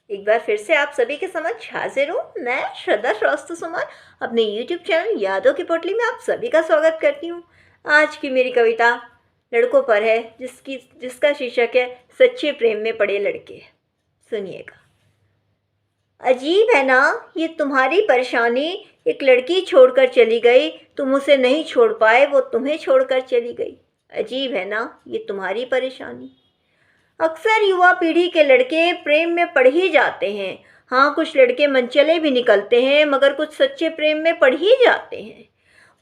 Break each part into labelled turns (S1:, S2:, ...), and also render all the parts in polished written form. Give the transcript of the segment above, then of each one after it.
S1: एक बार फिर से आप सभी के समक्ष हाजिर हूँ। मैं श्रद्धा श्रीवास्तव सुमन अपने YouTube चैनल यादों की पोटली में आप सभी का स्वागत करती हूँ। आज की मेरी कविता लड़कों पर है, जिसका शीर्षक है सच्चे प्रेम में पड़े लड़के। सुनिएगा। अजीब है ना ये तुम्हारी परेशानी, एक लड़की छोड़कर चली गई, तुम उसे नहीं छोड़ पाए, वो तुम्हें छोड़कर चली गई। अजीब है ना ये तुम्हारी परेशानी। अक्सर युवा पीढ़ी के लड़के प्रेम में पड़ ही जाते हैं। हाँ, कुछ लड़के मनचले भी निकलते हैं, मगर कुछ सच्चे प्रेम में पड़ ही जाते हैं।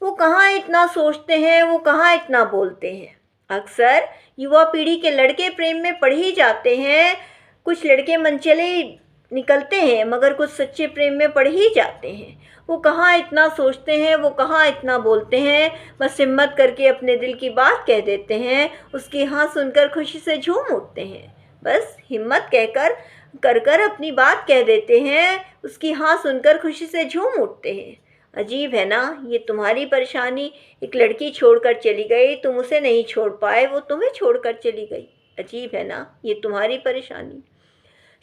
S1: वो कहाँ इतना सोचते हैं, वो कहाँ इतना बोलते हैं। अक्सर युवा पीढ़ी के लड़के प्रेम में पड़ ही जाते हैं। कुछ लड़के मनचले निकलते हैं, मगर कुछ सच्चे प्रेम में पड़ ही जाते हैं। वो कहाँ इतना सोचते हैं, वो कहाँ इतना बोलते हैं। बस हिम्मत करके अपने दिल की बात कह देते हैं, उसकी हाँ सुनकर खुशी से झूम उठते हैं। बस हिम्मत कहकर कर अपनी बात कह देते हैं, उसकी हाँ सुनकर खुशी से झूम उठते हैं। अजीब है ना ये तुम्हारी परेशानी, एक लड़की छोड़कर चली गई, तुम उसे नहीं छोड़ पाए, वो तुम्हें छोड़कर चली गई। अजीब है ना ये तुम्हारी परेशानी।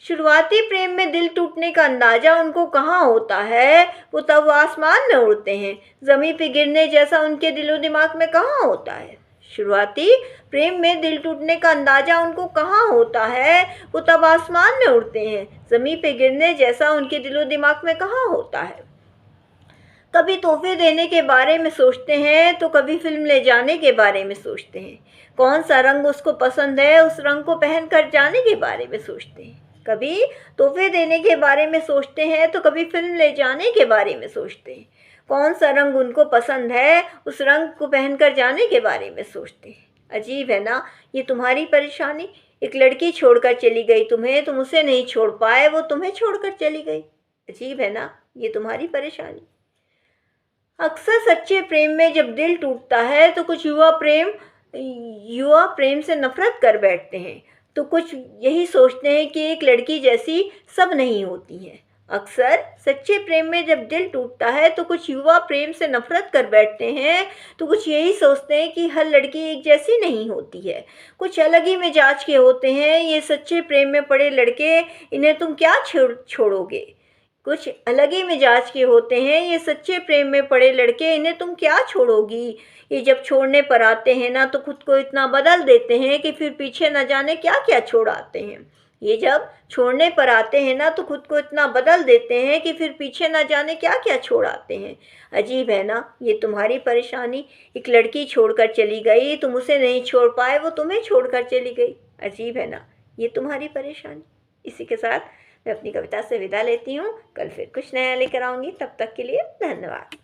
S1: शुरुआती प्रेम में दिल टूटने का अंदाज़ा उनको कहाँ होता है, वो तब आसमान में उड़ते हैं, ज़मीन पे गिरने जैसा उनके दिलो दिमाग में कहाँ होता है। शुरुआती प्रेम में दिल टूटने का अंदाज़ा उनको कहाँ होता है, वो तब आसमान में उड़ते हैं, ज़मीन पे गिरने जैसा उनके दिलो दिमाग में कहाँ होता है। कभी तोहफे देने के बारे में सोचते हैं, तो कभी फिल्म ले जाने के बारे में सोचते हैं। कौन सा रंग उसको पसंद है, उस रंग को पहन कर जाने के बारे में सोचते हैं। कभी तोहफे देने के बारे में सोचते हैं, तो कभी फिल्म ले जाने के बारे में सोचते हैं। कौन सा रंग उनको पसंद है, उस रंग को पहन कर जाने के बारे में सोचते हैं। अजीब है ना ये तुम्हारी परेशानी, एक लड़की छोड़कर चली गई तुम्हें, तुम उसे नहीं छोड़ पाए, वो तुम्हें छोड़कर चली गई। अजीब है ना ये तुम्हारी परेशानी। अक्सर सच्चे प्रेम में जब दिल टूटता है, तो कुछ युवा प्रेम से नफरत कर बैठते हैं, तो कुछ यही सोचते हैं कि एक लड़की जैसी सब नहीं होती हैं। अक्सर सच्चे प्रेम में जब दिल टूटता है, तो कुछ युवा प्रेम से नफरत कर बैठते हैं, तो कुछ यही सोचते हैं कि हर लड़की एक जैसी नहीं होती है, कुछ अलग ही मिजाज के होते हैं ये सच्चे प्रेम में पड़े लड़के, इन्हें तुम क्या छोड़ोगे। कुछ अलग ही मिजाज के होते हैं ये सच्चे प्रेम में पड़े लड़के, इन्हें तुम क्या छोड़ोगी। ये जब छोड़ने पर आते हैं ना, तो खुद को इतना बदल देते हैं कि फिर पीछे न जाने क्या क्या छोड़ आते हैं। ये जब छोड़ने पर आते हैं ना, तो खुद को इतना बदल देते हैं कि फिर पीछे न जाने क्या क्या छोड़ आते हैं। अजीब है ना ये तुम्हारी परेशानी, एक लड़की छोड़कर चली गई, तुम उसे नहीं छोड़ पाए, वो तुम्हें छोड़कर चली गई। अजीब है ना ये तुम्हारी परेशानी। इसी के साथ मैं अपनी कविता से विदा लेती हूँ। कल फिर कुछ नया लेकर आऊँगी, तब तक के लिए धन्यवाद।